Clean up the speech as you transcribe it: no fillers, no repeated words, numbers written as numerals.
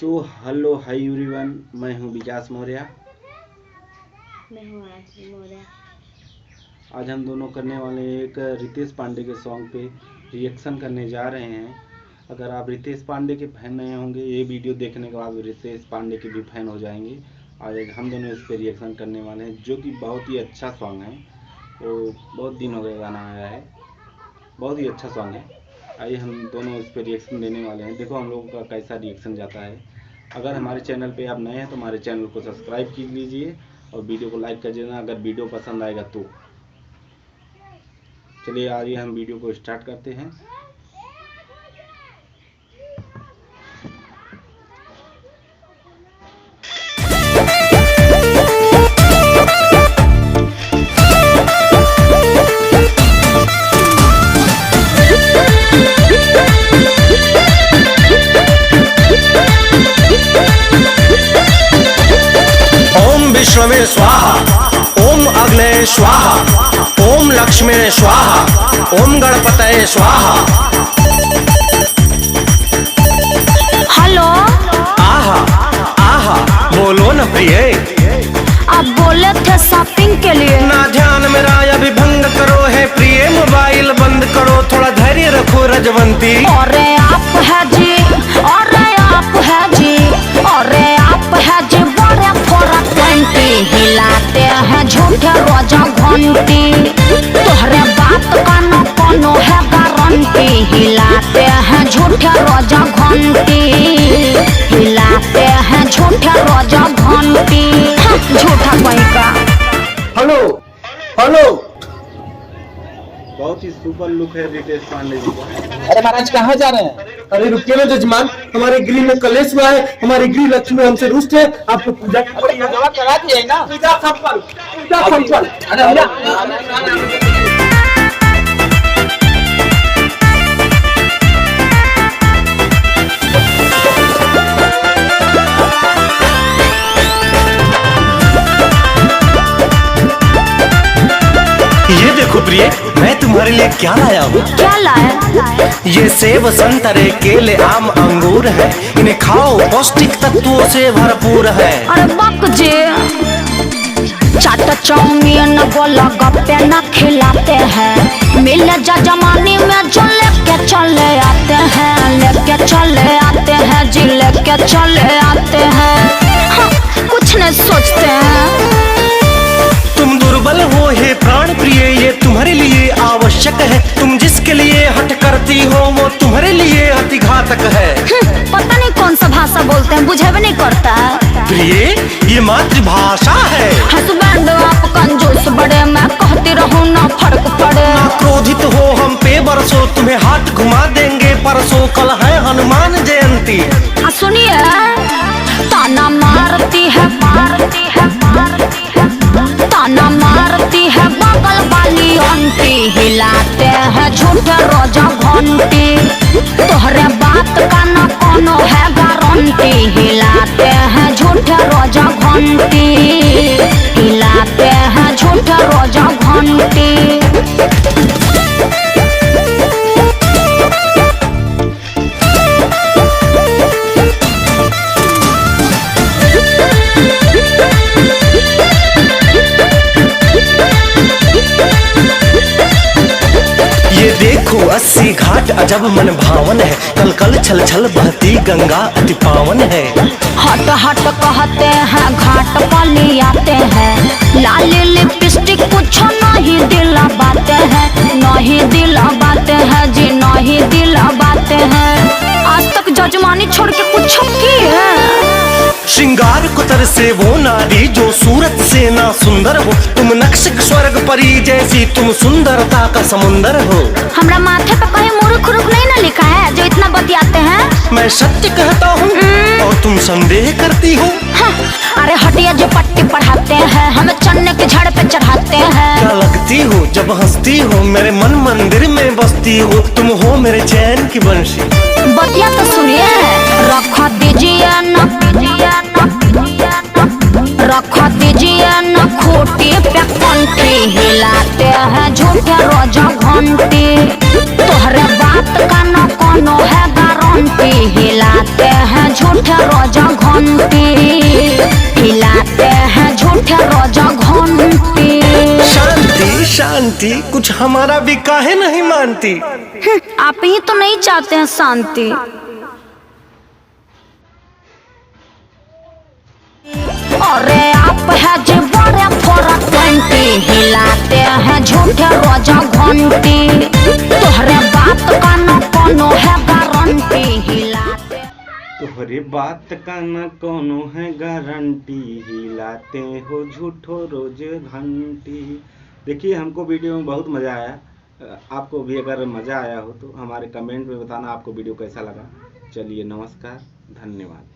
Hello hi everyone, मैं हूं विकास मौर्य। मैं हूँ आरती मौर्य। आज हम दोनों करने वाले एक रितेश पांडे के सॉन्ग पे रिएक्शन करने जा रहे हैं। अगर आप रितेश पांडे के फैन नहीं होंगे, ये वीडियो देखने के बाद रितेश पांडे के भी फैन हो जाएंगे। आज हम दोनों इस पे रिएक्शन करने वाले हैं, जो कि बहुत ही अच्छा सॉन्ग है। वो बहुत दिन हो गए गाना आया है, बहुत ही अच्छा सॉन्ग है। आइए हम दोनों इस पर रिएक्शन देने वाले हैं। देखो हम लोगों का कैसा रिएक्शन जाता है। अगर हमारे चैनल पे आप नए हैं तो हमारे चैनल को सब्सक्राइब कर लीजिए और वीडियो को लाइक कर देना अगर वीडियो पसंद आएगा तो। चलिए आइए हम वीडियो को स्टार्ट करते हैं। विश्वमे स्वाहा, ओम अग्नये स्वाहा, ओम लक्ष्मी स्वाहा, ओम गणपतये स्वाहा। हेलो, आहा आहा, बोलो न प्रिय। आप बोले थे शॉपिंग के लिए। ना ध्यान मेरा अभी भंग करो है प्रिय, मोबाइल बंद करो, थोड़ा धैर्य रखो रजवंती। अरे आप है जी, अरे आप है जी, अरे आप है जी, बड़े फोरक हिलाते हैं झूठे रोजा घंटी, तोहरे बात का न कोनो है गारंटी। हिलाते हैं झूठे रोजा घंटी, हिलाते हैं झूठे रोजा घंटी। झूठा कहीं का। हेलो हेलो, बहुत ही सुपर लुक है रितेश पांडे जी का। अरे महाराज कहाँ जा रहे हैं? अरे रुकिए ना जजमान, हमारे गृह में कलेश हुआ है, हमारी गृह लक्ष्मी हमसे रुष्ट है। आपको पूजा करा दिए ना? पूजा संपन्न, पूजा संपन्न। ये देखो प्रिय, मैं तुम्हारे लिए क्या लाया हूँ। क्या लाया? ये सेब, संतरे, केले, आम, अंगूर है। इन्हें खाओ, पौष्टिक तत्वों से भरपूर है। अरे बक जी, चाट चाउमीन गोला गप्पे न खिलाते हैं। मिल जा जमाने में जो लेके चले आते हैं, लेके चले आते हैं जी, लेके चले आते हैं। हाँ, कुछ नहीं सोचते हैं। तुम दुर्बल हो हे प्राण प्रिय, ये तुम्हारे लिए आवश्यक है। तुम जिसके लिए हट करती हो वो तुम्हारे लिए अति घातक है। पता नहीं कौन सा भाषा बोलते हैं, बुझे भी नहीं करता है। प्रिय, ये मातृभाषा है। हस्बैंड आप कंजूस बड़े, मैं कहती रहूं ना फर्क पड़े। ना क्रोधित हो हम पे बरसो, तुम्हें हाथ घुमा देंगे परसों, कल है हनुमान जयंती। सुनिए, ताना मारती है, मारती है, मारती है, ताना मारती है बगल वाली आंटी। हिलाते हैं झूठे रोजा घंटी, तोहरे बात का न कोनो है गारंटी। हिलाते हैं झूठे रोजा घंटी, हिलाते हैं झूठे रोजा घंटी। देखो 80 घाट अजब मन भावन है, कल कल छल छल बहती गंगा अति पावन है। हट हट कहते हैं घाट पर आते हैं, लाली लिपस्टिक कुछ नहीं दिलाते हैं, नहीं दिलाते हैं जी, नहीं दिलाते हैं। आज तक जजमानी छोड़ के कुछ की है। श्रृंगार कुतर से वो नारी जो सूरत से ना सुंदर हो, तुम नक्श स्वर्ग परी जैसी, तुम सुंदरता का समुंदर हो। हमरा माथे पे कहीं मुरुख रुख नहीं ना लिखा है जो इतना बतियाते हैं। मैं सत्य कहता हूँ और तुम संदेह करती हो। हाँ, अरे हटिया जो पट्टी पढ़ाते हैं, हमें चन्ने के झाड़ पे चढ़ाते हैं। क्या लगती हो जब हंसती हो, मेरे मन मंदिर में बसती हो, तुम हो मेरे चैन की बंशी। बतिया तो सुनिए, रख दीजिए न, रख दीजिए न खूटी पे कंठी। हिलाते हैं झूठे रोजा घंटी, तोहरे बात का न कोनो है गारंटी। हिलाते हैं झूठे झूठे रोजा घंटी, हिलाते हैं झूठे रोजा घंटी। शांति शांति, कुछ हमारा भी काहे नहीं मानती? आप ही तो नहीं चाहते हैं शांति। अरे आप है जी बड़े 420, हिलाते हैं झूठे रोजा घंटी, तोहरे बात का न कोनो है गारंटी, हिलाते। तोहरे बात का न कोनो है गारंटी, हिलाते हो झूठो रोज घंटी। देखिए, हमको वीडियो में बहुत मज़ा आया। आपको भी अगर मज़ा आया हो तो हमारे कमेंट में बताना आपको वीडियो कैसा लगा। चलिए, नमस्कार, धन्यवाद।